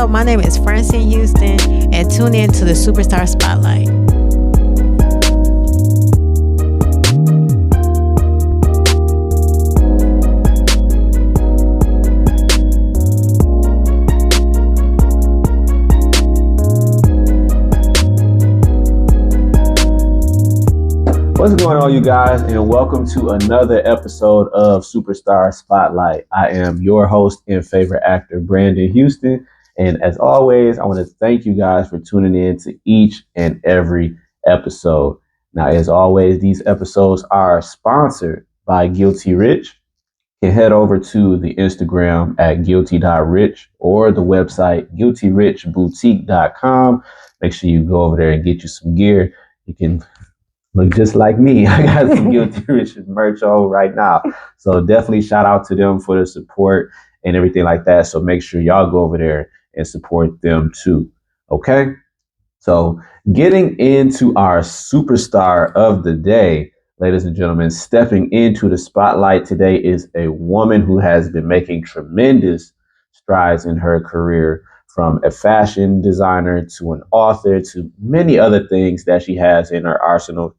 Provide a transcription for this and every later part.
up? My name is Francine Houston, and tune in to the Superstar Spotlight. What's going on, you guys, and welcome to another episode of Superstar Spotlight. I am your host and favorite actor, Brandon Houston, and as always, I want to thank you guys for tuning in to each and every episode. Now, as always, these episodes are sponsored by Guilty Rich. You can head over to the Instagram at guilty.rich or the website guiltyrichboutique.com. Make sure you go over there and get you some gear. You can look just like me. I got some Guilty Rich merch on right now. So definitely shout out to them for the support and everything like that. So make sure y'all go over there and support them too. Okay? So getting into our superstar of the day, ladies and gentlemen, stepping into the spotlight today is a woman who has been making tremendous strides in her career, from a fashion designer to an author to many other things that she has in her arsenal.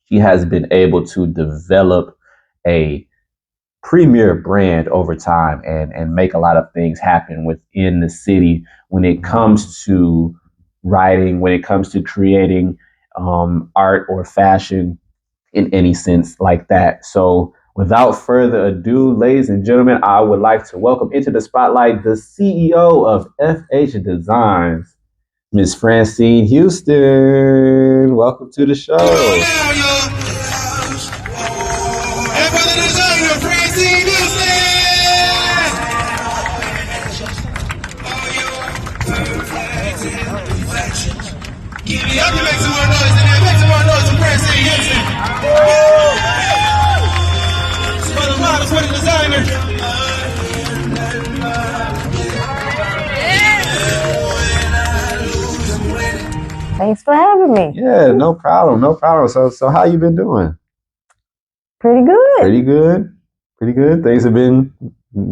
She has been able to develop a premier brand over time and make a lot of things happen within the city when it comes to writing, when it comes to creating art or fashion in any sense like that. So without further ado, ladies and gentlemen, I would like to welcome into the spotlight the CEO of FH Designs, Miss Francine Houston. Welcome to the show. Thanks for having me. Yeah, no problem. So how you been doing? Pretty good. Pretty good. Things have been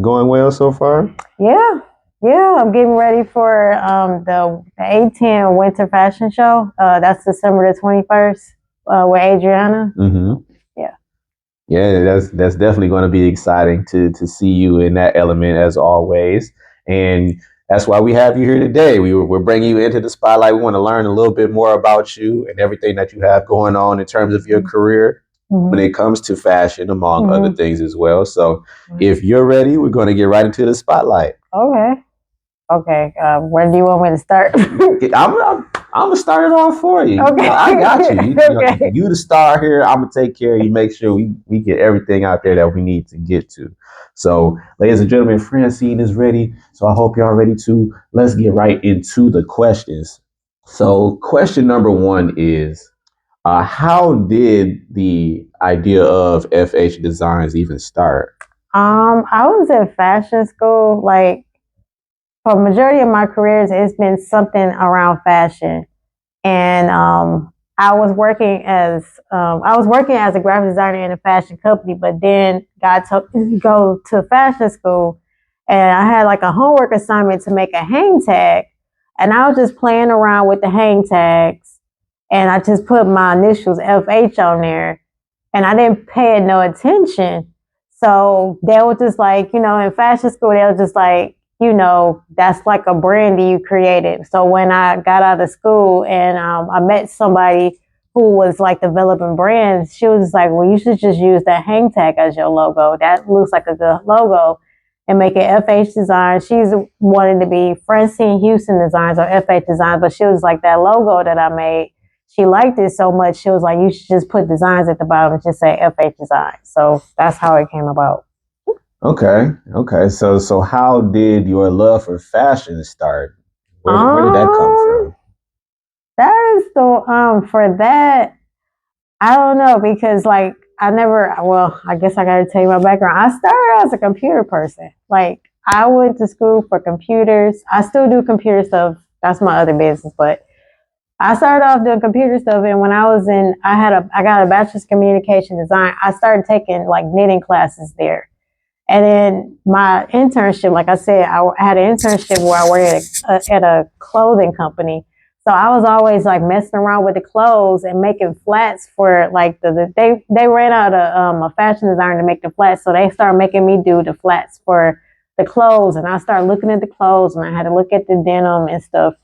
going well so far? Yeah. I'm getting ready for the A10 Winter Fashion Show. That's December the 21st with Adriana. Mm-hmm. Yeah. Yeah, that's definitely going to be exciting to see you in that element as always. And that's why we have you here today. We're bringing you into the spotlight. We want to learn a little bit more about you and everything that you have going on in terms of your career when it comes to fashion, among other things as well. So if you're ready, we're going to get right into the spotlight. Okay. Where do you want me to start? I'm going to start it off for you. Okay. I got you. Okay. You the star here. I'm going to take care of you, make sure we get everything out there that we need to get to. So, ladies and gentlemen, Francine is ready. So I hope y'all are ready too. Let's get right into the questions. So question number one is, how did the idea of FH Designs even start? I was in fashion school. Like, for the majority of my careers, it's been something around fashion. And I was working as a graphic designer in a fashion company, but then got to go to fashion school, and I had like a homework assignment to make a hang tag, and I was just playing around with the hang tags, and I just put my initials FH on there, and I didn't pay it no attention. So they were just like, in fashion school, they were just like, that's like a brand that you created. So when I got out of school and I met somebody who was like developing brands, she was just like, well, you should just use that hang tag as your logo. That looks like a good logo, and make it FH Design. She's wanting to be Francine Houston Designs or FH Designs, but she was like, that logo that I made, she liked it so much, she was like, you should just put designs at the bottom and just say FH Design. So that's how it came about. Okay. So how did your love for fashion start? Where did that come from? That is for that, I don't know, because like I guess I gotta tell you my background. I started as a computer person. Like, I went to school for computers. I still do computer stuff. That's my other business, but I started off doing computer stuff, and when I got a bachelor's communication design. I started taking like knitting classes there. And then my internship, like I said, I had an internship where I worked at a clothing company. So I was always like messing around with the clothes and making flats for like they ran out of a fashion designer to make the flats, so they started making me do the flats for the clothes, and I started looking at the clothes, and I had to look at the denim and stuff.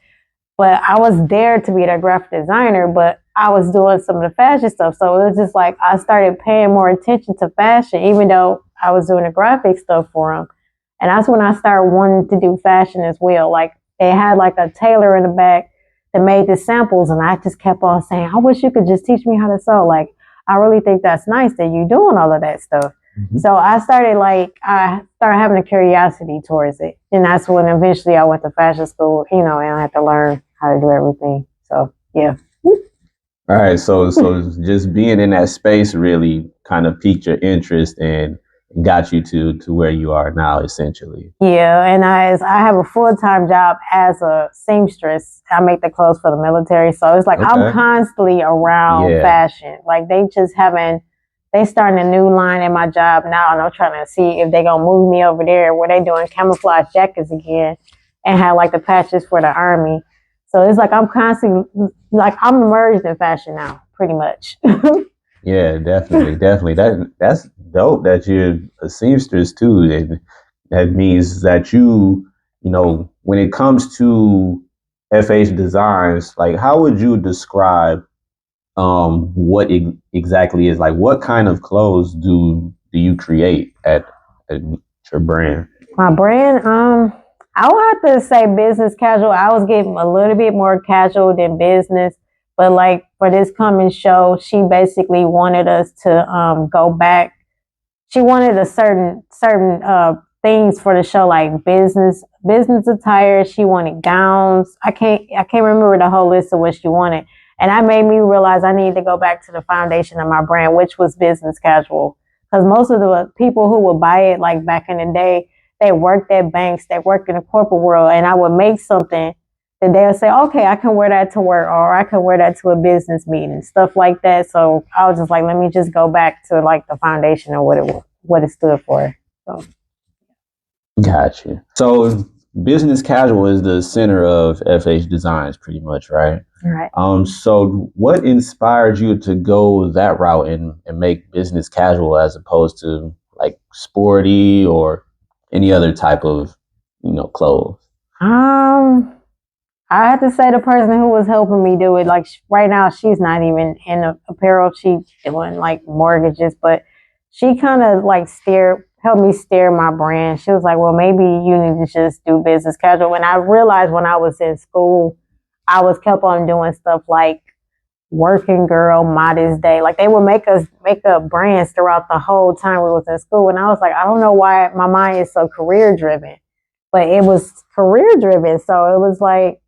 But I was there to be that graphic designer, but I was doing some of the fashion stuff. So it was just like I started paying more attention to fashion, even though I was doing the graphic stuff for them. And that's when I started wanting to do fashion as well. Like they had like a tailor in the back that made the samples, and I just kept on saying, I wish you could just teach me how to sew. Like I really think that's nice that you're doing all of that stuff. So I started having a curiosity towards it. And that's when eventually I went to fashion school, and I had to learn how to do everything. So yeah. All right, so just being in that space really kind of piqued your interest and got you to where you are now, essentially. Yeah, and I have a full-time job as a seamstress. I make the clothes for the military, so it's like I'm constantly around fashion. Like they starting a new line at my job now, and I'm trying to see if they gonna move me over there where they doing camouflage jackets again and have like the patches for the army. So it's like I'm constantly like I'm immersed in fashion now, pretty much. Yeah, definitely. That's dope that you're a seamstress too. And that means that when it comes to FH designs, like how would you describe what exactly is like what kind of clothes do you create at your brand? My brand, I would have to say business casual. I was getting a little bit more casual than business, but like for this coming show, she basically wanted us to go back. She wanted a certain things for the show, like business attire. She wanted gowns. I can't remember the whole list of what she wanted, and that made me realize I needed to go back to the foundation of my brand, which was business casual. Because most of the people who would buy it, like back in the day, they worked at banks, they worked in the corporate world, and I would make something that they'll say, okay, I can wear that to work, or I can wear that to a business meeting, stuff like that. So I was just like, let me just go back to like the foundation of what it stood for. So. Gotcha. So business casual is the center of FH Designs, pretty much, right? Right. So what inspired you to go that route and make business casual as opposed to like sporty or any other type of, clothes? I had to say the person who was helping me do it, like right now, she's not even in apparel. She's doing like mortgages, but she kind of like helped me steer my brand. She was like, well, maybe you need to just do business casual. And I realized when I was in school, I was kept on doing stuff like working girl, modest day. Like they would make us make up brands throughout the whole time we was in school. And I was like, I don't know why my mind is so career driven, but it was career driven. So it was like,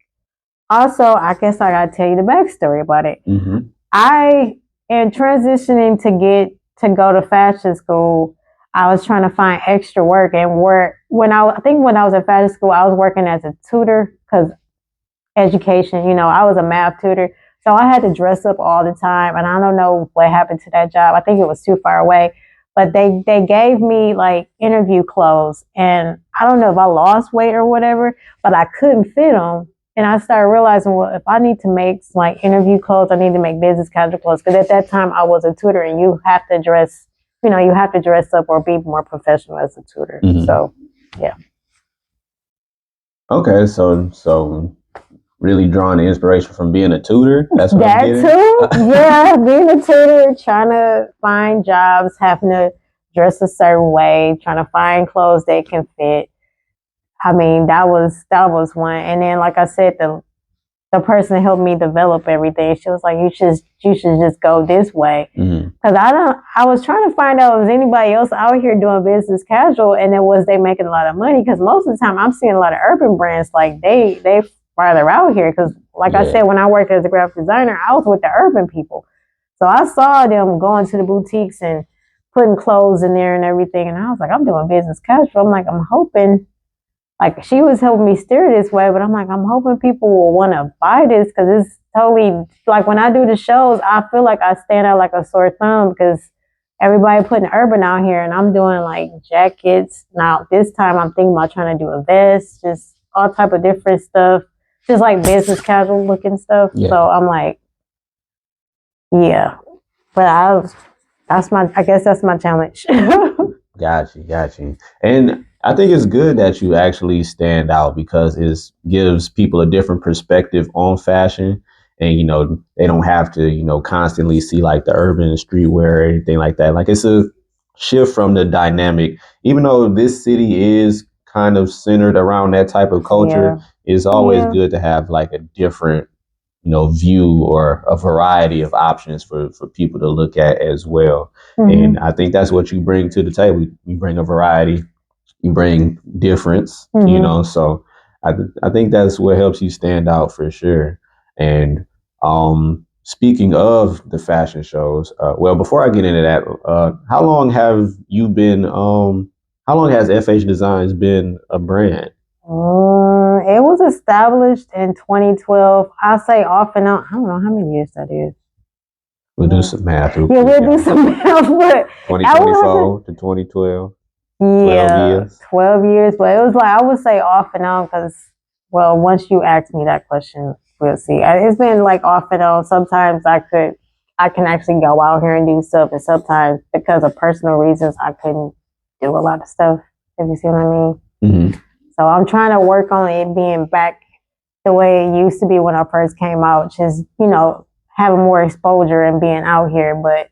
also, I guess I gotta tell you the backstory about it. Mm-hmm. I am transitioning to go to fashion school. I was trying to find extra work and work when I was in fashion school, I was working as a tutor because education, I was a math tutor. So I had to dress up all the time, and I don't know what happened to that job. I think it was too far away, but they gave me like interview clothes, and I don't know if I lost weight or whatever, but I couldn't fit them. And I started realizing, well, if I need to make like interview clothes, I need to make business casual clothes. Because at that time I was a tutor, and you have to dress up or be more professional as a tutor. Mm-hmm. So, yeah. Okay, so really drawing the inspiration from being a tutor. That's what that I'm getting. Too. Yeah, being a tutor, trying to find jobs, having to dress a certain way, trying to find clothes that can fit. I mean, that was one. And then, like I said, the person that helped me develop everything, she was like, you should just go this way. Because I was trying to find out if there's anybody else out here doing business casual, and then was they making a lot of money? Because most of the time I'm seeing a lot of urban brands, like they farther out here. Because like I said, when I worked as a graphic designer, I was with the urban people. So I saw them going to the boutiques and putting clothes in there and everything. And I was like, I'm doing business casual. I'm like, I'm hoping. Like she was helping me steer this way, but I'm like, I'm hoping people will want to buy this because it's totally like when I do the shows, I feel like I stand out like a sore thumb because everybody putting urban out here, and I'm doing like jackets. Now this time I'm thinking about trying to do a vest, just all type of different stuff, just like business casual looking stuff. Yeah. So I'm like, yeah, but I guess that's my challenge. Got you. And I think it's good that you actually stand out because it gives people a different perspective on fashion. And, they don't have to, constantly see like the urban streetwear or anything like that. Like it's a shift from the dynamic, even though this city is kind of centered around that type of culture, it's always good to have like a different view or a variety of options for people to look at as well. And I think that's what you bring to the table. You bring a variety, you bring difference, so I think that's what helps you stand out for sure. And speaking of the fashion shows, well, before I get into that, how long have you been, how long has FH Designs been a brand? It was established in 2012. I'll say off and on. I don't know how many years that is. We'll do some math. Yeah, we'll do some math. But 2024 to 2012. Yeah, 12 years. 12 years. But it was like, I would say off and on because, well, once you ask me that question, we'll see. It's been like off and on. Sometimes I can actually go out here and do stuff, and sometimes because of personal reasons, I couldn't do a lot of stuff. If you see what I mean. Mm-hmm. So I'm trying to work on it being back the way it used to be when I first came out, just, having more exposure and being out here. But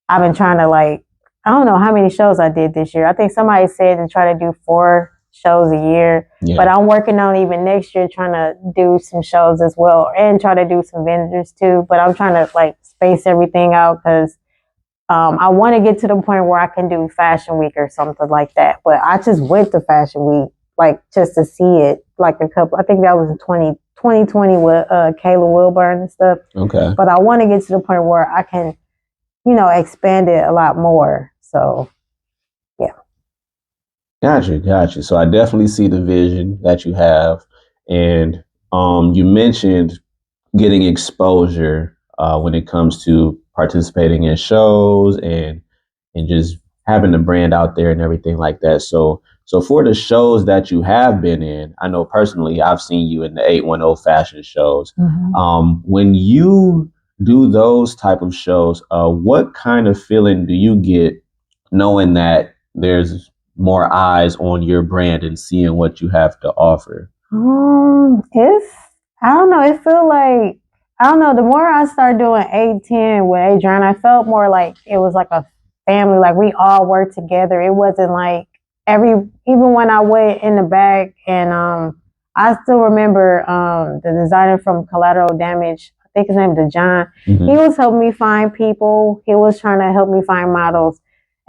I've been trying to I don't know how many shows I did this year. I think somebody said to try to do 4 shows a year, but I'm working on even next year trying to do some shows as well and try to do some vendors too. But I'm trying to space everything out because I want to get to the point where I can do Fashion Week or something like that. But I just went to Fashion Week just to see it I think that was in 2020 with Kayla Wilburn and stuff. Okay. But I want to get to the point where I can, expand it a lot more. So, yeah. Gotcha. So I definitely see the vision that you have. And you mentioned getting exposure when it comes to participating in shows and just having the brand out there and everything like that. So for the shows that you have been in, I know personally I've seen you in the 810 fashion shows. Mm-hmm. When you do those type of shows, what kind of feeling do you get knowing that there's more eyes on your brand and seeing what you have to offer? I don't know. It feel like, I don't know. The more I started doing 810 with Adriana, I felt more like it was like a family. Like we all worked together. It wasn't like even when I went in the back, and I still remember the designer from Collateral Damage. I think his name is John. Mm-hmm. He was helping me find people. He was trying to help me find models.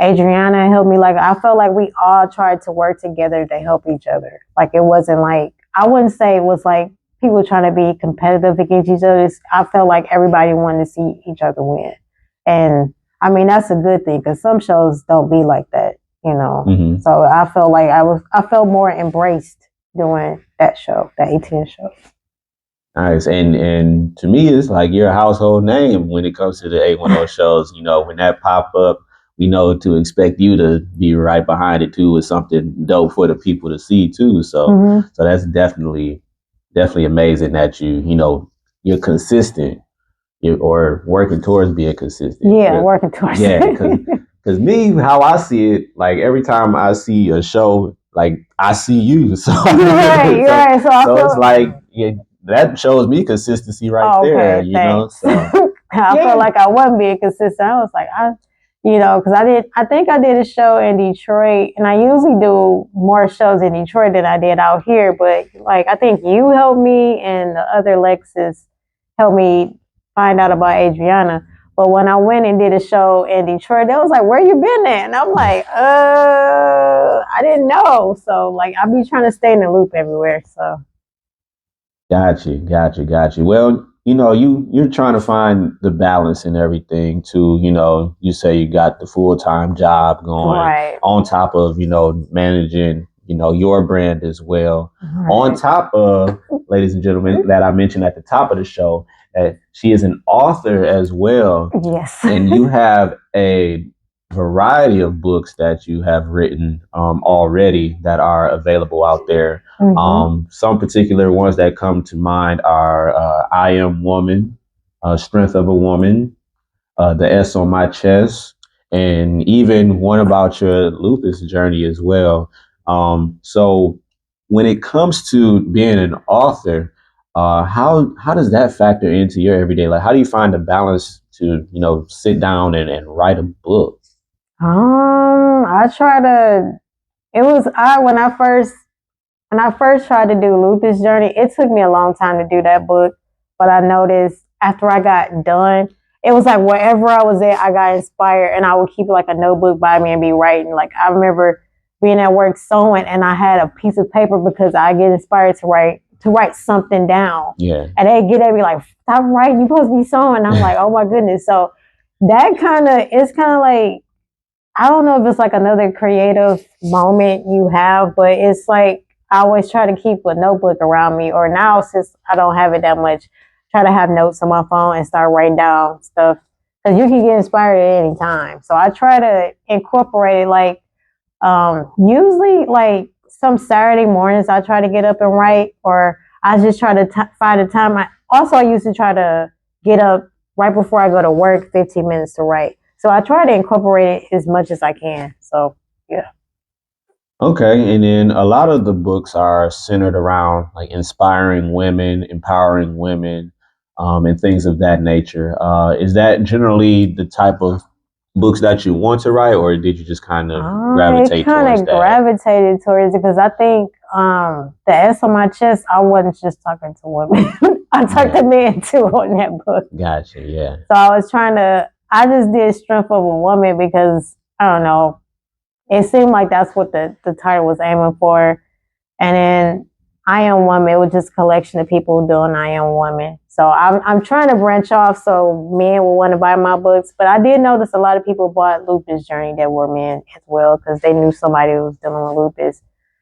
Adriana helped me. I felt like we all tried to work together to help each other. It wasn't I wouldn't say it was people trying to be competitive against each other. I felt like everybody wanted to see each other win. And I mean, that's a good thing because some shows don't be like that, Mm-hmm. So I felt like I felt more embraced doing that show, the 810 show. Nice. And to me, it's like you're a household name when it comes to the 810 shows. When that pop up, we know to expect you to be right behind it too with something dope for the people to see too. So, mm-hmm. So that's definitely amazing that you're consistent or working towards being consistent. Yeah, working towards. Yeah, because me, how I see it, every time I see a show, I see you. So right. So it's that shows me consistency right there. So I felt like I wasn't being consistent. I was like, because I think I did a show in Detroit, and I usually do more shows in Detroit than I did out here. But I think you helped me, and the other Lexus helped me find out about Adriana. But when I went and did a show in Detroit, they was like, "Where you been at?" And I'm like, I didn't know. So I be trying to stay in the loop everywhere. So. Got you. Well, you're trying to find the balance in everything too. You say you got the full-time job going on top of, managing, your brand as well. Right. On top of, ladies and gentlemen, that I mentioned at the top of the show, that she is an author as well. Yes. And you have a variety of books that you have written already that are available out there. Some particular ones that come to mind are I Am Woman, Strength of a Woman, The S on My Chest, and even one about your lupus journey as well. So when it comes to being an author, how does that factor into your everyday life? How do you find the balance to sit down and write a book? I try to. It was I when I first tried to do Lupus Journey. It took me a long time to do that book, but I noticed after I got done, it was like wherever I was at, I got inspired, and I would keep like a notebook by me and be writing. Like I remember being at work sewing, and I had a piece of paper because I get inspired to write something down. Yeah. And they get at me like, "Stop writing! You're supposed to be sewing." I'm like, "Oh my goodness!" So that it's kind of like I don't know if it's like another creative moment you have, but it's like I always try to keep a notebook around me, or now since I don't have it that much, try to have notes on my phone and start writing down stuff because you can get inspired at any time. So I try to incorporate it like usually like some Saturday mornings I try to get up and write, or I just try to find a time. I used to try to get up right before I go to work, 15 minutes to write. So I try to incorporate it as much as I can. So yeah. Okay, and then a lot of the books are centered around like inspiring women, empowering women, and things of that nature. Is that generally the type of books that you want to write, or did you just kind of gravitate towards that? Gravitated towards it because I think the S on My Chest, I wasn't just talking to women. I talked to men too on that book. Gotcha, yeah. So I just did Strength of a Woman because, I don't know, it seemed like that's what the title was aiming for. And then I Am Woman, it was just a collection of people doing I Am Woman. So I'm trying to branch off so men will want to buy my books. But I did notice a lot of people bought Lupus Journey that were men as well because they knew somebody who was dealing with lupus.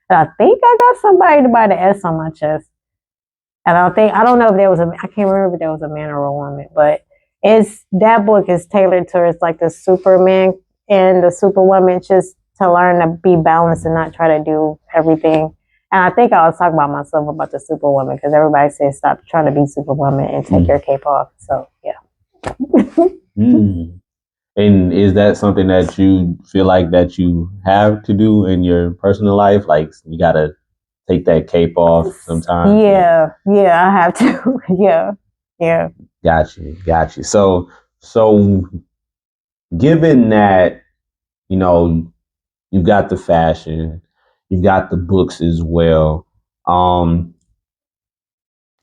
And I think I got somebody to buy the S on My Chest. And I don't know if I can't remember if there was a man or a woman, but that book is tailored towards like the Superman and the Superwoman, just to learn to be balanced and not try to do everything. And I think I was talking about myself about the Superwoman because everybody says stop trying to be Superwoman and take your cape off. So yeah. And is that something that you feel like that you have to do in your personal life? Like you gotta take that cape off sometimes? Yeah, I have to. Yeah. Got you. So given that, you've got the fashion, you've got the books as well.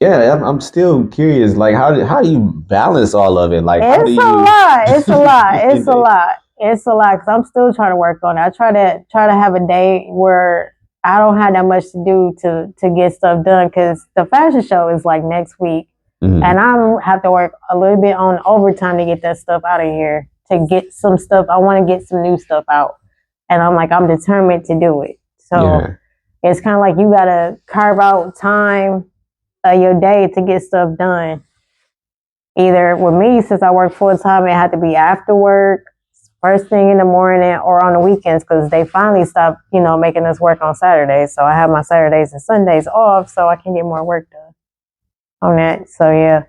Yeah, I'm still curious. Like, how do you balance all of it? Like, it's a lot. It's a lot. It's a lot. It's a lot because I'm still trying to work on it. I try to have a day where I don't have that much to do to get stuff done because the fashion show is like next week, and I have to work a little bit on overtime to get that stuff out of here. To get some stuff, I want to get some new stuff out, and I'm determined to do it. So it's kind of like you gotta carve out time your day to get stuff done. Either with me, since I work full time, it had to be after work, first thing in the morning, or on the weekends because they finally stopped, making us work on Saturdays. So I have my Saturdays and Sundays off, so I can get more work done on that. So yeah.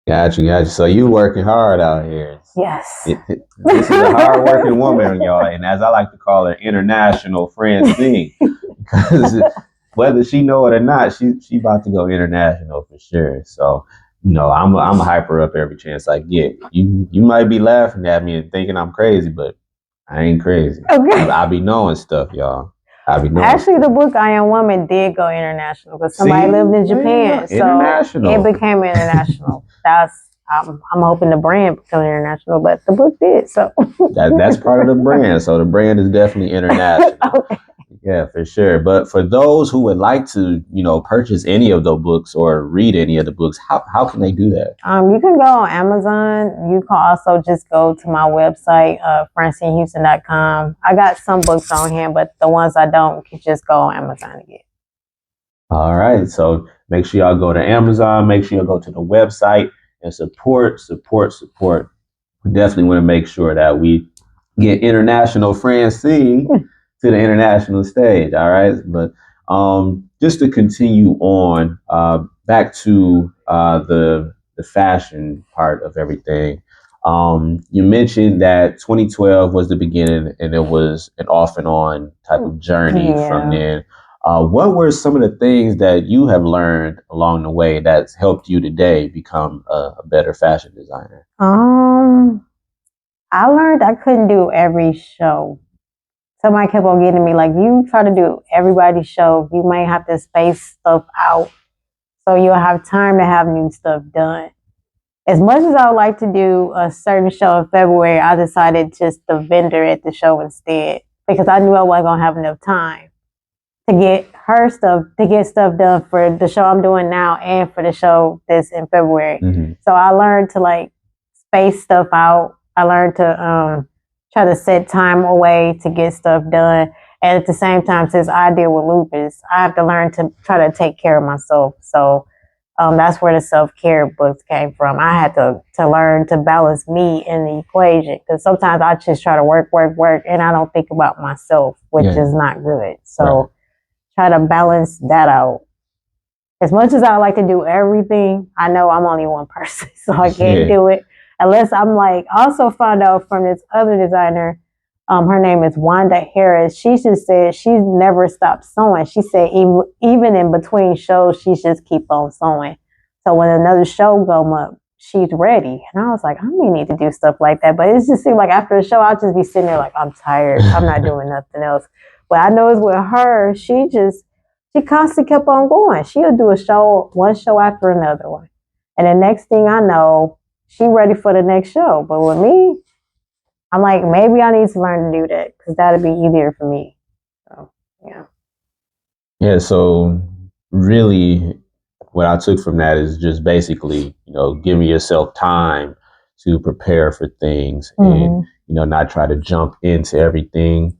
Gotcha. So you working hard out here. Yes. This is a hard-working woman, y'all, and as I like to call her, international Francine, because whether she know it or not, she about to go international for sure. So, I'm a hyper up every chance I get. You might be laughing at me and thinking I'm crazy, but I ain't crazy. Okay. I be knowing stuff, y'all. Actually, the book I Am Woman did go international because somebody lived in Japan, so it became international. I'm hoping the brand become international, but the book did. So that's part of the brand. So the brand is definitely international. Okay. Yeah, for sure. But for those who would like to, purchase any of the books or read any of the books, how can they do that? You can go on Amazon. You can also just go to my website, FrancineHouston.com. I got some books on here, but the ones I don't, you can just go on Amazon to get. All right. So make sure y'all go to Amazon. Make sure y'all go to the website and support. We definitely want to make sure that we get international Francine to the international stage. All right, but just to continue on, back to the fashion part of everything. You mentioned that 2012 was the beginning, and it was an off and on type of journey from Yeah. then. What were some of the things that you have learned along the way that's helped you today become a better fashion designer? I learned I couldn't do every show. Somebody kept on getting me like, you try to do everybody's show, you might have to space stuff out so you'll have time to have new stuff done. As much as I would like to do a certain show in February, I decided just to vendor at the show instead because I knew I wasn't gonna have enough time to get stuff done for the show I'm doing now and for the show that's in February. Mm-hmm. So I learned to like space stuff out. I learned to try to set time away to get stuff done. And at the same time, since I deal with lupus, I have to learn to try to take care of myself. So that's where the self-care books came from. I had to learn to balance me in the equation because sometimes I just try to work, and I don't think about myself, which is not good. So try to balance that out. As much as I like to do everything, I know I'm only one person, so I can't do it unless I'm like. Also found out from this other designer, her name is Wanda Harris. She just said she's never stopped sewing. She said even in between shows, she just keep on sewing. So when another show come up, she's ready. And I was like, I may need to do stuff like that. But it just seemed like after the show, I'll just be sitting there like, I'm tired. I'm not doing nothing else. But I know it's with her. She constantly kept on going. She'll do one show after another one. And the next thing I know, she ready for the next show. But with me, I'm like, maybe I need to learn to do that because that'd be easier for me. So, yeah. Yeah. So really, what I took from that is just basically, giving yourself time to prepare for things and, not try to jump into everything.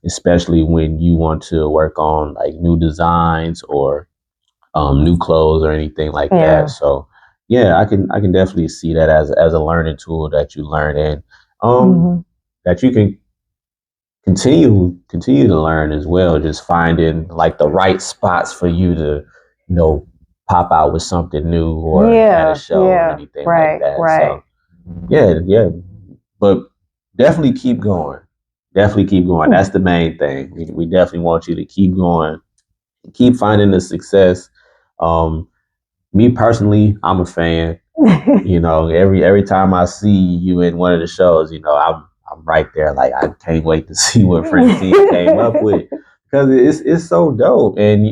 Especially when you want to work on like new designs or new clothes or anything like that. So yeah, I can definitely see that as a learning tool that you learn and that you can continue to learn as well. Just finding like the right spots for you to, pop out with something new or at a show or anything like that. So yeah. But definitely keep going. Definitely keep going. That's the main thing. We definitely want you to keep going, keep finding the success. Me personally, I'm a fan. Every time I see you in one of the shows, I'm right there. Like I can't wait to see what Francine came up with because it's so dope. And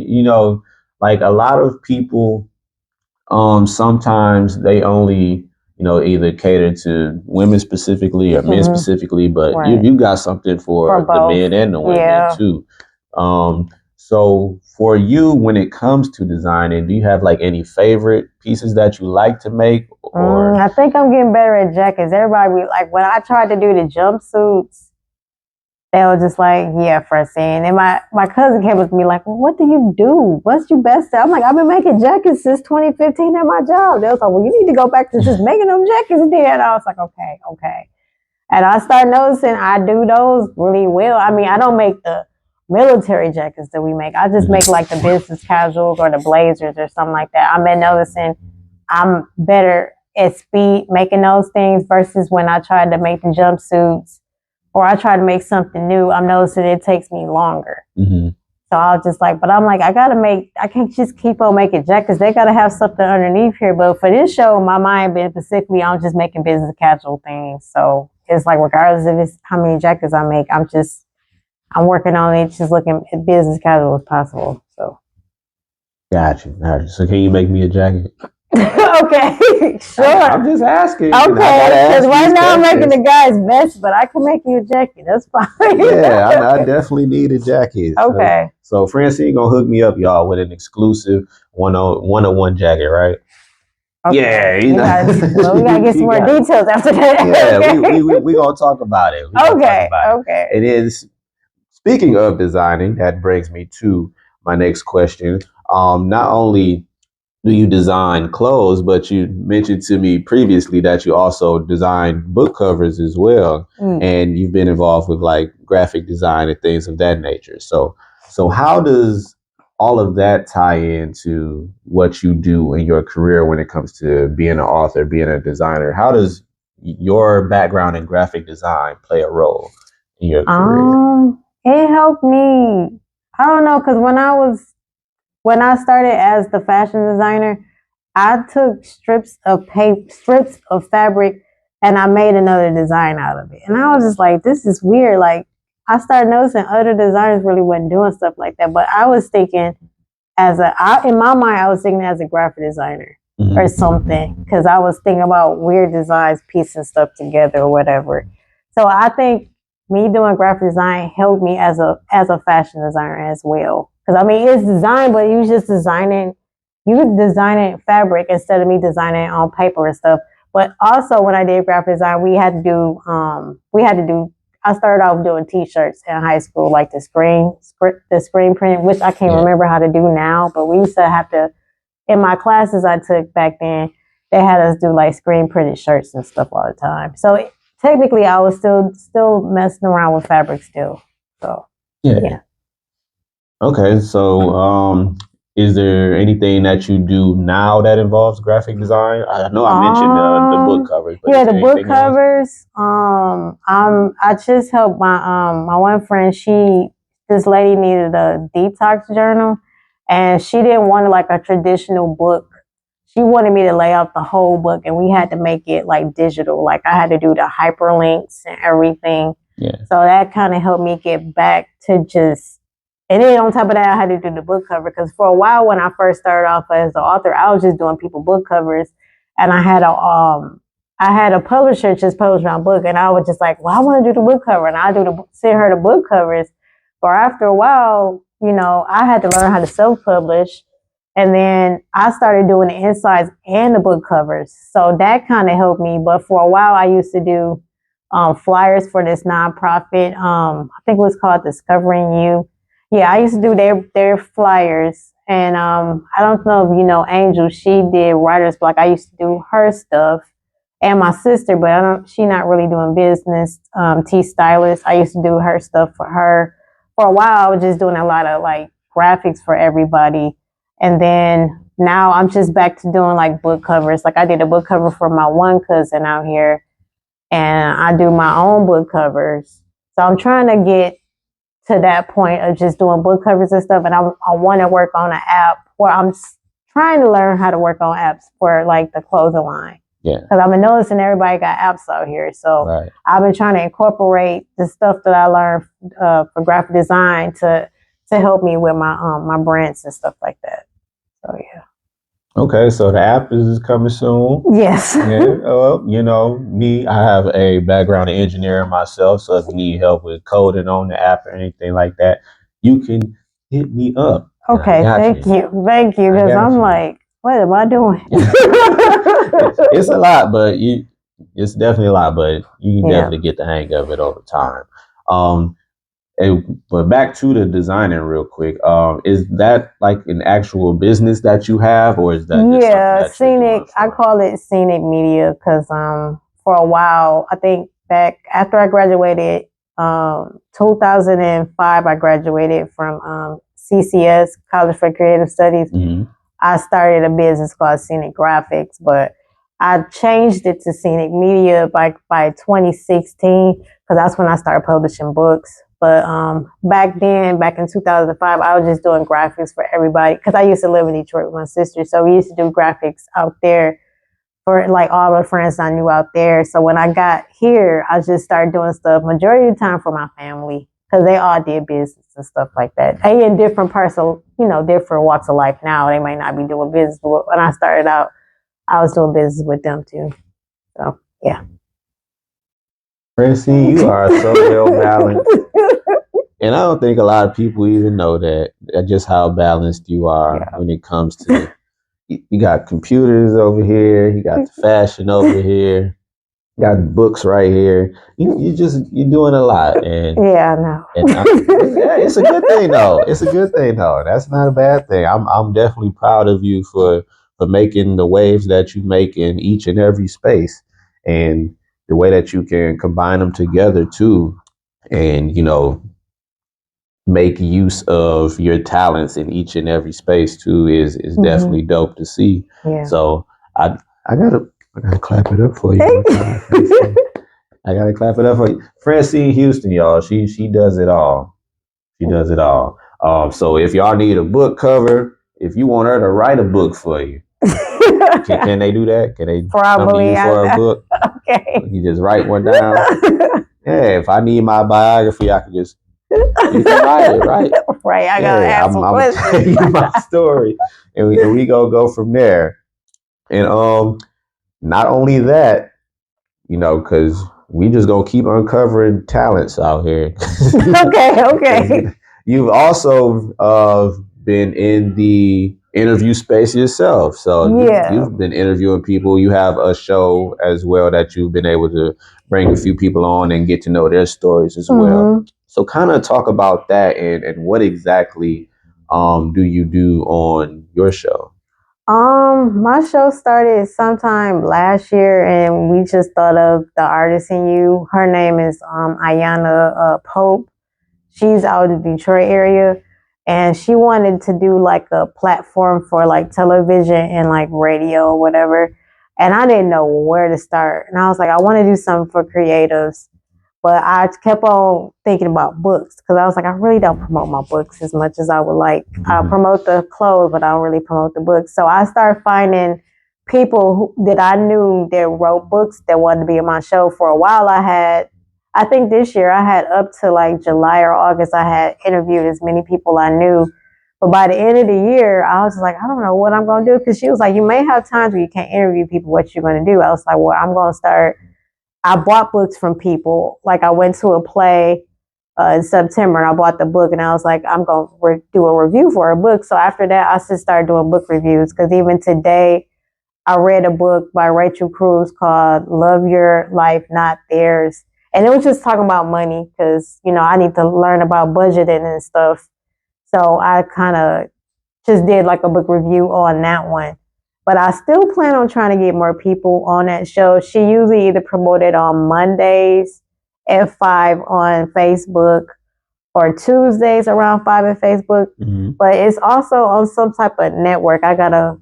like a lot of people, sometimes they only either cater to women specifically or men specifically, but you got something for the men and the women too. So for you, when it comes to designing, do you have like any favorite pieces that you like to make? Or I think I'm getting better at jackets. Everybody be like, when I tried to do the jumpsuits, they were just like, yeah, Francine. And my cousin came with me like, well, what do you do? What's your best at? I'm like, I've been making jackets since 2015 at my job. They was like, well, you need to go back to just making them jackets then. And I was like, okay. And I started noticing I do those really well. I mean, I don't make the military jackets that we make. I just make like the business casuals or the blazers or something like that. I've been noticing I'm better at speed making those things versus when I tried to make the jumpsuits or I try to make something new. I'm noticing it takes me longer. So I was just like, but I'm like, I can't just keep on making jackets. They got to have something underneath here. But for this show, my mind been specifically, I'm just making business casual things. So it's like, regardless of how many jackets I make, I'm working on it, just looking at business casual as possible. So. Gotcha. So can you make me a jacket? Okay, sure. I'm just asking. Okay, because right now I'm making the guy's vest, but I can make you a jacket. That's fine. Yeah, I definitely need a jacket. Okay. So Francine gonna hook me up, y'all, with an exclusive one-on-one jacket, right? Okay. Yeah, we gotta get some more details after that. Yeah, we gonna talk about it. Okay. It is. Speaking of designing, that brings me to my next question. Not only do you design clothes, but you mentioned to me previously that you also design book covers as well, and you've been involved with like graphic design and things of that nature. So how does all of that tie into what you do in your career when it comes to being an author, being a designer? How does your background in graphic design play a role in your career? It helped me. I don't know, because when I started as the fashion designer, I took strips of fabric, and I made another design out of it. And I was just like, this is weird. Like, I started noticing other designers really wasn't doing stuff like that. But I was thinking in my mind, I was thinking as a graphic designer or something, because I was thinking about weird designs, piecing stuff together or whatever. So I think me doing graphic design helped me as a fashion designer as well. Because I mean, it's design, but you designing fabric instead of me designing it on paper and stuff. But also, when I did graphic design, I started off doing T-shirts in high school, like the screen print, which I can't remember how to do now. But we used to have to, in my classes I took back then, they had us do like screen printed shirts and stuff all the time. So technically, I was still messing around with fabric still. So yeah. Okay, so is there anything that you do now that involves graphic design? I know I mentioned the book covers, but the book covers. I just helped my one friend. This lady needed a detox journal, and she didn't want like a traditional book. She wanted me to lay out the whole book, and we had to make it like digital. Like, I had to do the hyperlinks and everything. Yeah. So that kind of helped me get back to just. And then on top of that, I had to do the book cover, because for a while when I first started off as an author, I was just doing people book covers, and I had a publisher just publish my book, and I was just like, well, I want to do the book cover, and I send her the book covers. But after a while, I had to learn how to self-publish, and then I started doing the insides and the book covers. So that kind of helped me. But for a while, I used to do flyers for this nonprofit. I think it was called Discovering You. Yeah, I used to do their flyers, and I don't know if you know Angel. She did writer's block. I used to do her stuff, and my sister, but she not really doing business. T Stylist. I used to do her stuff for her. For a while, I was just doing a lot of like graphics for everybody, and then now I'm just back to doing like book covers. Like, I did a book cover for my one cousin out here, and I do my own book covers. So I'm trying to get to that point of just doing book covers and stuff. And I want to work on an app, or I'm trying to learn how to work on apps for like the clothing line. Yeah. Because I've been noticing everybody got apps out here. So I've been trying to incorporate the stuff that I learned for graphic design to help me with my brands and stuff like that. So yeah. Okay, so the app is coming soon. Yes. Yeah. Well, me, I have a background in engineering myself, so if you need help with coding on the app or anything like that, you can hit me up. Okay, thank you, because I'm like, what am I doing? It's a lot, but it's definitely a lot, but you can definitely get the hang of it over time. But back to the designing real quick. Is that like an actual business that you have, or is that just that Scenic? I call it Scenic Media because for a while, I think back after I graduated, 2005, I graduated from CCS, College for Creative Studies. Mm-hmm. I started a business called Scenic Graphics, but I changed it to Scenic Media by 2016 because that's when I started publishing books. But back in 2005, I was just doing graphics for everybody because I used to live in Detroit with my sister. So we used to do graphics out there for like all the friends I knew out there. So when I got here, I just started doing stuff majority of the time for my family because they all did business and stuff like that. They in different parts of, different walks of life now. They might not be doing business. But when I started out, I was doing business with them too. So, yeah. Francine, you are so well balanced. And I don't think a lot of people even know that just how balanced you are when it comes to, you got computers over here, you got the fashion over here, you got books right here. You're doing a lot. And yeah, I know. And it's a good thing though. It's a good thing though. That's not a bad thing. I'm definitely proud of you for for making the waves that you make in each and every space, and the way that you can combine them together too, and make use of your talents in each and every space too is definitely dope to see. Yeah. So I I gotta clap it up for you. My God, Francine. I gotta clap it up for you. Francine Houston, y'all. She does it all. She does it all. So if y'all need a book cover, if you want her to write a book for you, can they do that? Can they come to Probably. you for a book? Okay. You just write one down. Yeah, if I need my biography, I can just you can write it, right? Right. I gotta ask some I'm gonna tell questions. you my story, and we go from there. And not only that, because we just gonna keep uncovering talents out here. Okay. Okay. You've also been in the interview space yourself, so Yeah. you've been interviewing people. You have a show as well that you've been able to bring a few people on and get to know their stories as well. So, kind of talk about that and what exactly do you do on your show? My show started sometime last year, and we just thought of the artist in you. Her name is Ayana Pope. She's out in the Detroit area, and she wanted to do like a platform for like television and like radio or whatever. And I didn't know where to start. And I was like, I want to do something for creatives. But I kept on thinking about books because I was like, I really don't promote my books as much as I would like. I promote the clothes, but I don't really promote the books. So I started finding people that I knew that wrote books that wanted to be in my show. For a while, I think this year I had up to like July or August, I had interviewed as many people I knew. But by the end of the year, I was like, I don't know what I'm going to do. Because she was like, you may have times where you can't interview people, what you're going to do. I was like, well, I'm going to start. I bought books from people. Like I went to a play in September and I bought the book and I was like, I'm going to do a review for a book. So after that, I just started doing book reviews because even today, I read a book by Rachel Cruz called Love Your Life, Not Theirs. And it was just talking about money because, I need to learn about budgeting and stuff. So I kind of just did like a book review on that one. But I still plan on trying to get more people on that show. She usually either promote it on Mondays at 5 on Facebook or Tuesdays around 5 on Facebook. But it's also on some type of network. I got to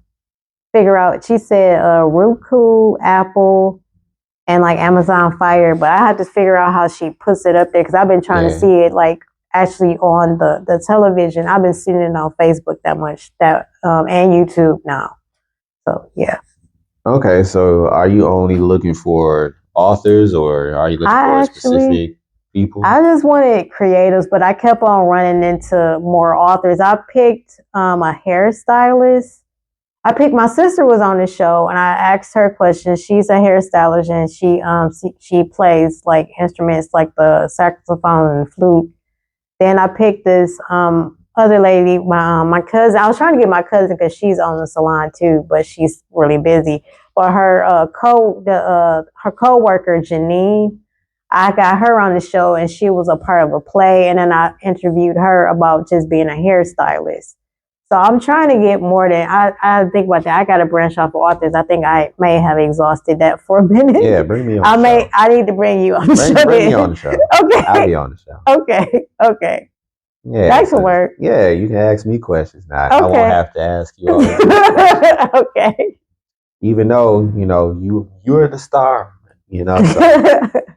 figure out. She said Roku, Apple, and like Amazon Fire. But I had to figure out how she puts it up there because I've been trying to see it like actually on the television. I've been seeing it on Facebook that much and YouTube now. So, yeah. Okay, so are you only looking for authors or are you looking for specific people? I just wanted creatives, but I kept on running into more authors. I picked a hairstylist. My sister was on the show and I asked her questions. She's a hairstylist and she plays like instruments like the saxophone and flute. Then I picked this other lady, my cousin. I was trying to get my cousin because she's on the salon too, but she's really busy. But her coworker Janine, I got her on the show, and she was a part of a play. And then I interviewed her about just being a hairstylist. So I'm trying to get more than I think about that. I got to branch off of authors. I think I may have exhausted that for a minute. Yeah, bring me on. I need to bring you on the show. Bring me on the show. Okay, I'll be on the show. Okay. Yeah, that can work. Yeah, you can ask me questions now. Okay. I won't have to ask you all these questions. Okay. Even though you're the star, so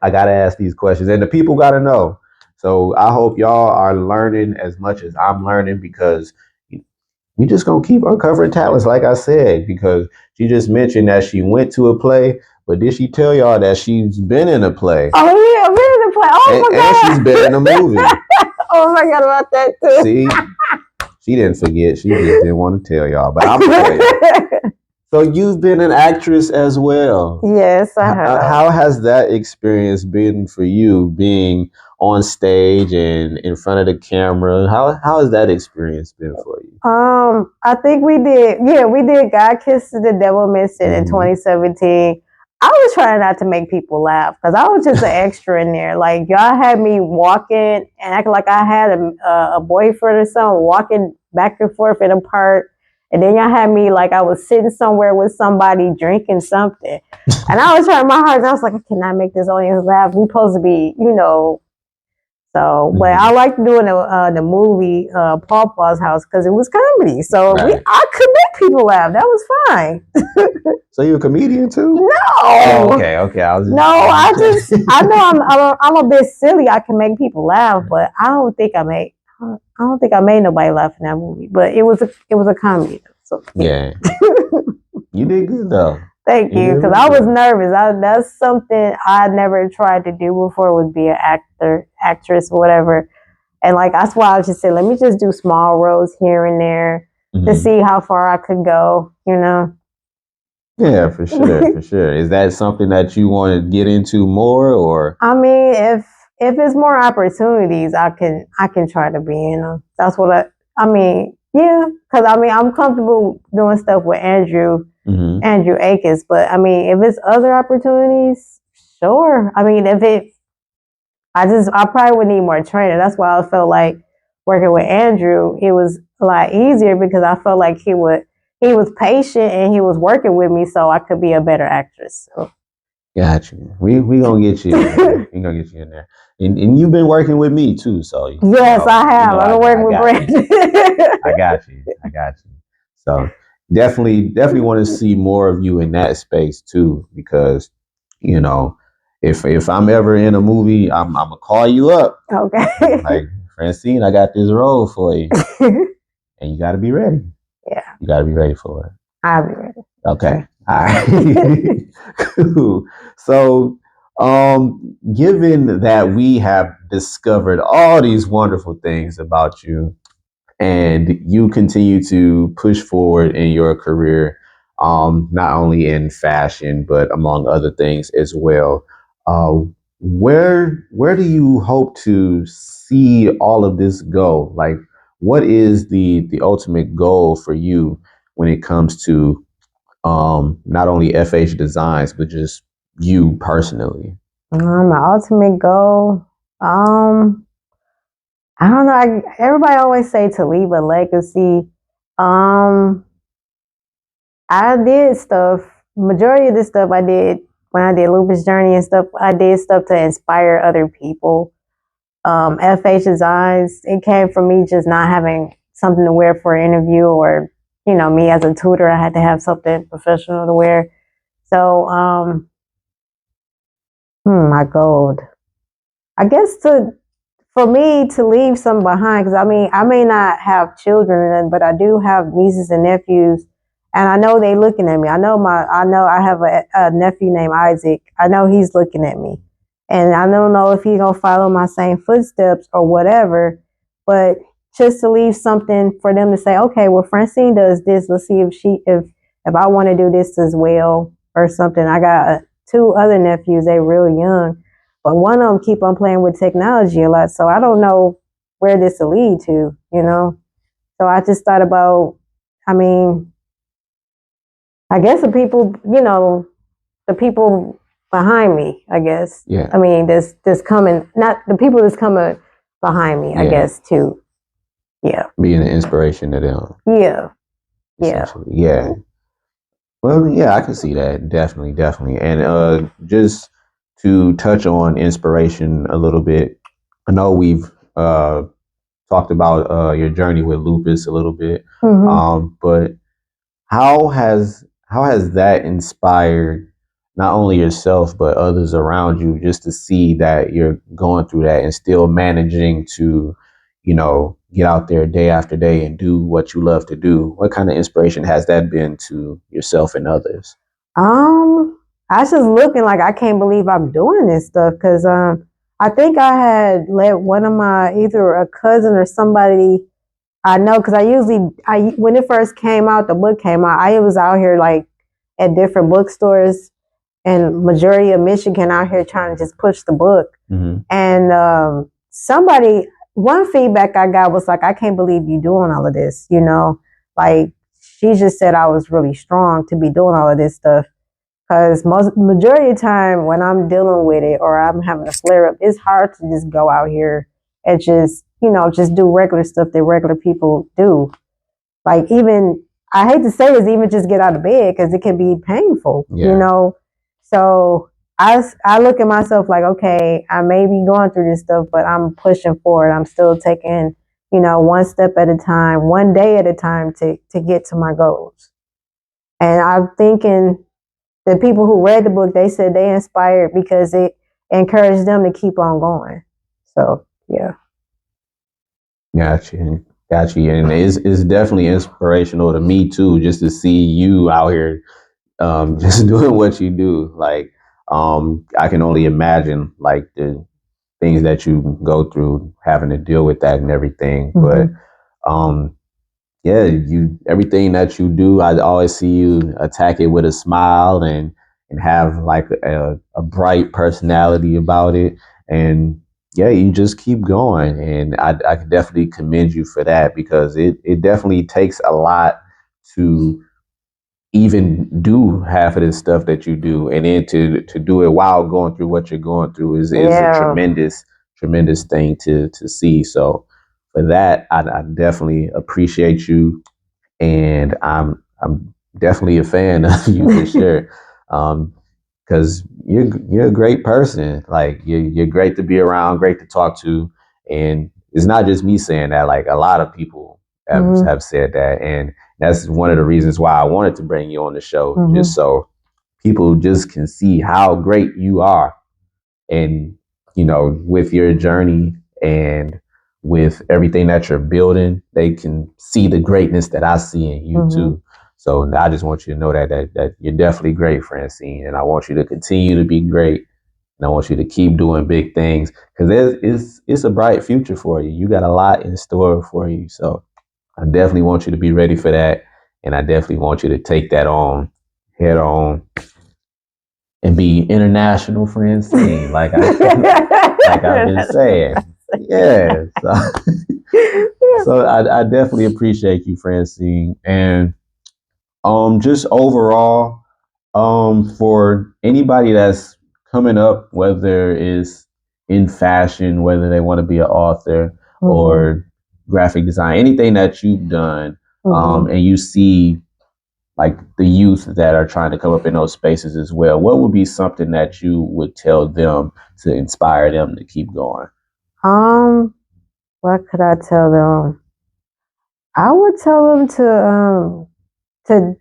I gotta ask these questions, and the people gotta know. So I hope y'all are learning as much as I'm learning because we just gonna keep uncovering talents, like I said. Because she just mentioned that she went to a play, but did she tell y'all that she's been in a play? Oh yeah, I've been in a play. Oh my God. And she's been in a movie. Oh my God, about that too. See, she didn't forget. She just didn't want to tell y'all, but I'm gonna tell you. So you've been an actress as well. Yes, I have. How has that experience been for you, being on stage and in front of the camera? How has that experience been for you? I think we did God Kisses the Devil Missing in 2017. I was trying not to make people laugh because I was just an extra in there. Like y'all had me walking and acting like I had a boyfriend or something, walking back and forth in a park. And then y'all had me like I was sitting somewhere with somebody drinking something. And I was trying my hardest. I was like, I cannot make this audience laugh. We supposed to be, So, but I liked doing the movie Paw Paw's House because it was comedy. So I could make people laugh. That was fine. So you a comedian too? No. Oh, okay. I know I'm a bit silly. I can make people laugh, but I don't think I made nobody laugh in that movie. But it was a comedy. So yeah. You did good though. Thank you, because I was nervous. That's something I never tried to do before, was be an actress, whatever. And like that's why I just said, let me just do small roles here and there to see how far I could go. Yeah, for sure, for sure. Is that something that you want to get into more, or? I mean, if it's more opportunities, I can try to be in them. That's what I mean. Yeah, because I mean, I'm comfortable doing stuff with Andrew Akins, but I mean, if it's other opportunities, sure. I mean, I probably would need more training. That's why I felt like working with Andrew, it was a lot easier because I felt like he was patient and he was working with me so I could be a better actress. So. Got you. We gonna get you. We gonna get you in there. And you've been working with me too, so yes, I have. I've been working with Brandon. I got you. So definitely want to see more of you in that space too, because if I'm ever in a movie, I'm gonna call you up. Okay. Like, Francine, I got this role for you, and you got to be ready. Yeah. You got to be ready for it. I'll be ready. Okay. All right. Cool. So, given that we have discovered all these wonderful things about you, and you continue to push forward in your career, not only in fashion but among other things as well, where do you hope to see all of this go? Like, what is the ultimate goal for you when it comes to not only FH Designs, but just you personally? My ultimate goal, I don't know. Everybody always say to leave a legacy. I did stuff. Majority of the stuff I did when I did Lupus Journey and stuff, I did stuff to inspire other people. FH Designs, it came from me just not having something to wear for an interview, or me as a tutor, I had to have something professional to wear. So, my goal, I guess for me to leave something behind, because I mean, I may not have children, but I do have nieces and nephews, and I know they looking at me. I know I have a nephew named Isaac. I know he's looking at me, and I don't know if he's gonna follow my same footsteps or whatever, but just to leave something for them to say, okay, well, Francine does this. Let's see if I want to do this as well or something. I got two other nephews. They real young. But one of them keep on playing with technology a lot, so I don't know where this will lead to, So I just thought about, I mean, I guess the people, the people behind me, I guess. Yeah. I mean, there's coming, not the people that's coming behind me, I guess, too. Yeah. Being an inspiration to them. Yeah. Yeah. Well, yeah, I can see that. Definitely. And just to touch on inspiration a little bit, I know we've talked about your journey with lupus a little bit, but how has that inspired not only yourself but others around you, just to see that you're going through that and still managing to, get out there day after day and do what you love to do? What kind of inspiration has that been to yourself and others? I was just looking like, I can't believe I'm doing this stuff, because I think I had let one of my, either a cousin or somebody I know, because when it first came out, the book came out, I was out here like at different bookstores and majority of Michigan out here trying to just push the book. And one feedback I got was like, I can't believe you doing all of this, like she just said I was really strong to be doing all of this stuff. Because majority of the time when I'm dealing with it or I'm having a flare up, it's hard to just go out here and just do regular stuff that regular people do. Like, even I hate to say this, even just get out of bed because it can be painful, you know. So I look at myself like, okay, I may be going through this stuff, but I'm pushing forward. I'm still taking, one step at a time, one day at a time to get to my goals. And I'm thinking the people who read the book, they said they inspired because it encouraged them to keep on going. So yeah. Gotcha. Gotcha. And it's definitely inspirational to me too, just to see you out here just doing what you do. Like, I can only imagine like the things that you go through having to deal with that and everything. Mm-hmm. But yeah, you everything that you do, I always see you attack it with a smile and have like a bright personality about it. And yeah, you just keep going. And I can definitely commend you for that because it definitely takes a lot to even do half of this stuff that you do, and then to do it while going through what you're going through is a tremendous thing to see. So for that, I definitely appreciate you, and I'm definitely a fan of you for sure. Because you're a great person. Like you're great to be around, great to talk to, and it's not just me saying that. Like a lot of people have said that, and that's one of the reasons why I wanted to bring you on the show, just so people just can see how great you are, and with your journey and with everything that you're building, they can see the greatness that I see in you too. So I just want you to know that you're definitely great, Francine, and I want you to continue to be great, and I want you to keep doing big things because it's a bright future for you. You got a lot in store for you, so I definitely want you to be ready for that, and I definitely want you to take that on head on and be international Francine, like like I've been saying. Yeah. So I definitely appreciate you, Francine. And just overall, for anybody that's coming up, whether it's in fashion, whether they want to be an author or graphic design, anything that you've done, and you see like the youth that are trying to come up in those spaces as well, what would be something that you would tell them to inspire them to keep going? What could I tell them? I would tell them to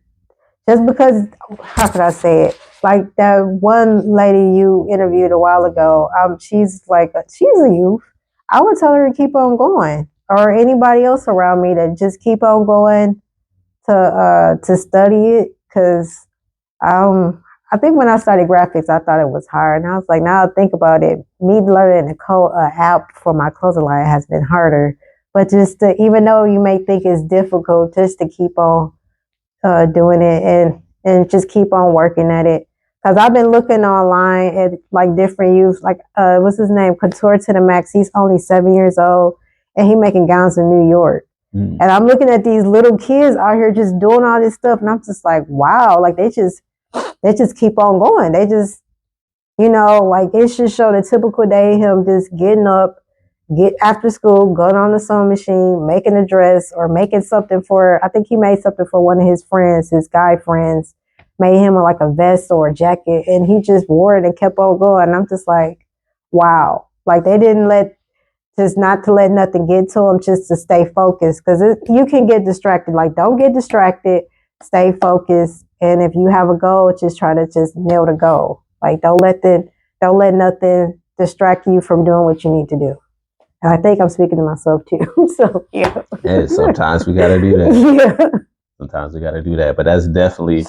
just because, how could I say it? Like that one lady you interviewed a while ago, she's she's a youth. I would tell her to keep on going, or anybody else around me to just keep on going to study it, because I think when I started graphics, I thought it was hard, and I was like, now I think about it, me learning the code app for my clothing line has been harder. But just to, even though you may think it's difficult, just to keep on doing it and just keep on working at it. Because I've been looking online at like different youths, like what's his name, Couture to the Max. He's only 7 years old, and he making gowns in New York. And I'm looking at these little kids out here just doing all this stuff, and I'm just like, wow, like they just keep on going. They just, like it should show the typical day, him just getting up, get after school, going on the sewing machine, making a dress or making something for, I think he made something for one of his friends, his guy friends, made him like a vest or a jacket, and he just wore it and kept on going. And I'm just like, wow, like they didn't just not to let nothing get to them, just to stay focused, because you can get distracted. Like, don't get distracted, stay focused, and if you have a goal, just try to just nail the goal. Like, don't let nothing distract you from doing what you need to do. And I think I'm speaking to myself too. So yeah. Yeah, sometimes we gotta do that. Yeah. Sometimes we gotta do that. But that's definitely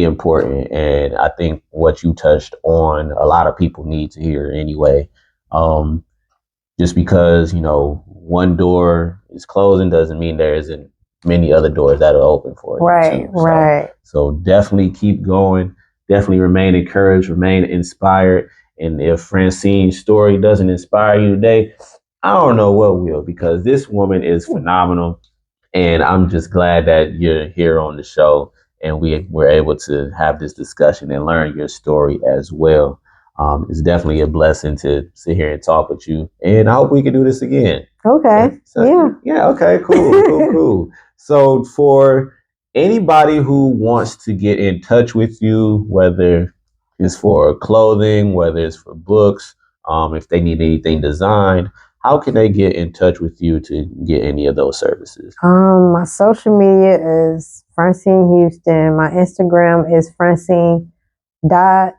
important. And I think what you touched on, a lot of people need to hear anyway. Just because, one door is closing doesn't mean there isn't many other doors that are open for you. Right, too. right. So definitely keep going. Definitely remain encouraged, remain inspired. And if Francine's story doesn't inspire you today, I don't know what will, because this woman is phenomenal. And I'm just glad that you're here on the show and we were able to have this discussion and learn your story as well. It's definitely a blessing to sit here and talk with you. And I hope we can do this again. Okay. So, yeah. Okay, cool. So for anybody who wants to get in touch with you, whether it's for clothing, whether it's for books, if they need anything designed, how can they get in touch with you to get any of those services? My social media is Francine Houston. My Instagram is Francine dot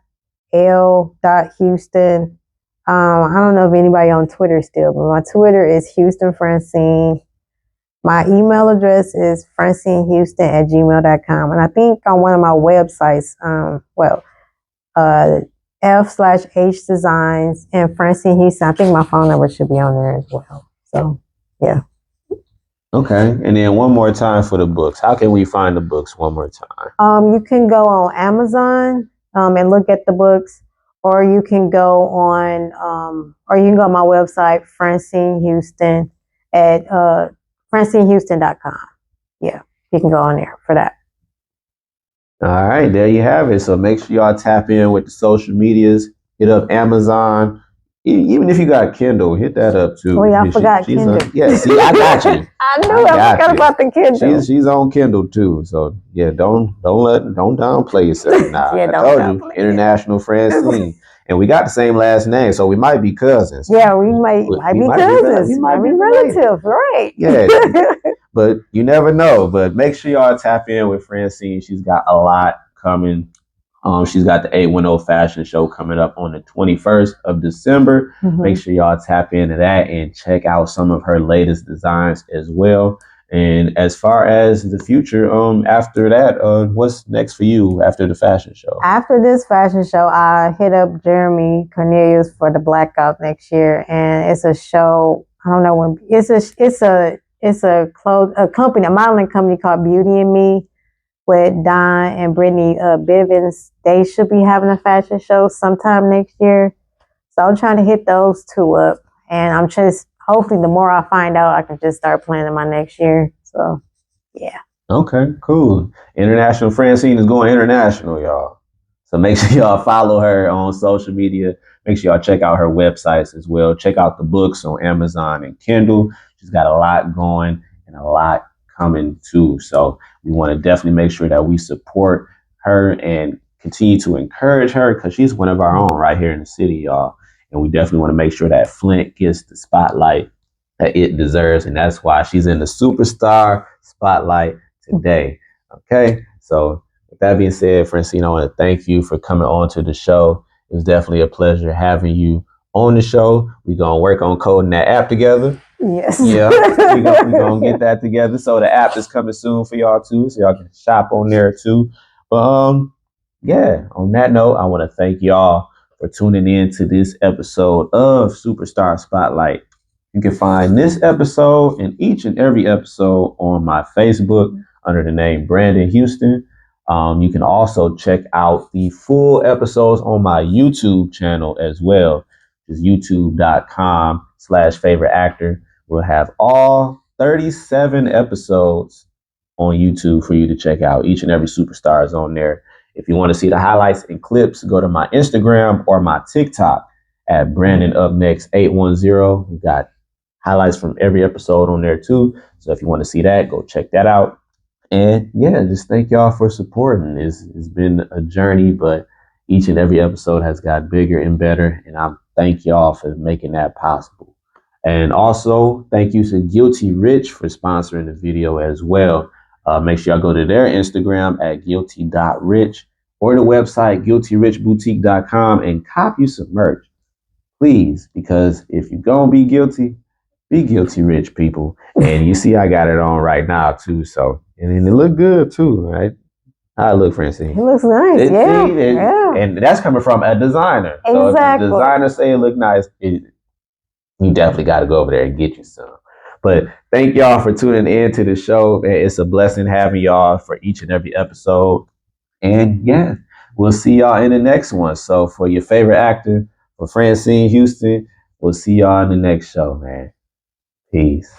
L dot Houston. I don't know if anybody on Twitter still, but my Twitter is Houston Francine. My email address is francinehouston@gmail.com. And I think on one of my websites, F/H Designs and Francine Houston. I think my phone number should be on there as well. So, yeah. Okay. And then one more time for the books. How can we find the books one more time? You can go on Amazon and look at the books, or you can go on, or you can go on my website, Francine Houston at FrancineHouston.com. Yeah, you can go on there for that. All right, there you have it. So make sure y'all tap in with the social medias. Hit up Amazon. Even if you got Kindle, hit that up too. Oh yeah, I forgot Kindle. Yeah, see, I got you. I knew I forgot about the Kindle. She's on Kindle too. So yeah, don't downplay yourself. Nah, yeah, I told you, International Francine. And we got the same last name, so we might be cousins. Yeah, we might be cousins. We might be relatives, right? Yeah. But you never know. But make sure y'all tap in with Francine. She's got a lot coming. She's got the 810 fashion show coming up on the 21st of December. Mm-hmm. Make sure y'all tap into that and check out some of her latest designs as well. And as far as the future, after that, what's next for you after the fashion show? After this fashion show, I hit up Jeremy Cornelius for the Blackout next year, and it's a show. I don't know when it's a company, a modeling company called Beauty and Me with Don and Brittany Bivens. They should be having a fashion show sometime next year. So I'm trying to hit those two up. And I'm just, hopefully the more I find out, I can just start planning my next year. So, yeah. Okay, cool. International Francine is going international, y'all. So make sure y'all follow her on social media. Make sure y'all check out her websites as well. Check out the books on Amazon and Kindle. She's got a lot going and a lot coming too. So we want to definitely make sure that we support her and continue to encourage her, because she's one of our own right here in the city, y'all. And we definitely want to make sure that Flint gets the spotlight that it deserves. And that's why she's in the superstar spotlight today. Okay. So with that being said, Francine, I want to thank you for coming on to the show. It was definitely a pleasure having you on the show. We're going to work on coding that app together. Yes. Yeah, we're going to get that together. So the app is coming soon for y'all too. So y'all can shop on there too. But yeah, on that note, I want to thank y'all for tuning in to this episode of Superstar Spotlight. You can find this episode and each and every episode on my Facebook under the name Brandon Houston. You can also check out the full episodes on my YouTube channel as well. It's youtube.com/favorite actor. We'll have all 37 episodes on YouTube for you to check out. Each and every superstar is on there. If you want to see the highlights and clips, go to my Instagram or my TikTok at BrandonUpNext810. We got highlights from every episode on there too. So if you want to see that, go check that out. And yeah, just thank y'all for supporting. It's been a journey, but each and every episode has got bigger and better. And I thank y'all for making that possible. And also, thank you to Guilty Rich for sponsoring the video as well. Make sure y'all go to their Instagram at guilty.rich or the website guiltyrichboutique.com and cop you some merch, please, because if you're going to be guilty rich, people. And you see I got it on right now too. So, and it look good too, right? How it look, Francine? It looks nice, yeah. And that's coming from a designer. Exactly. So if the designer say it look nice, you definitely got to go over there and get you some. But thank y'all for tuning in to the show. It's a blessing having y'all for each and every episode. And yeah, we'll see y'all in the next one. So for your favorite actor, for Francine Houston, we'll see y'all in the next show, man. Peace.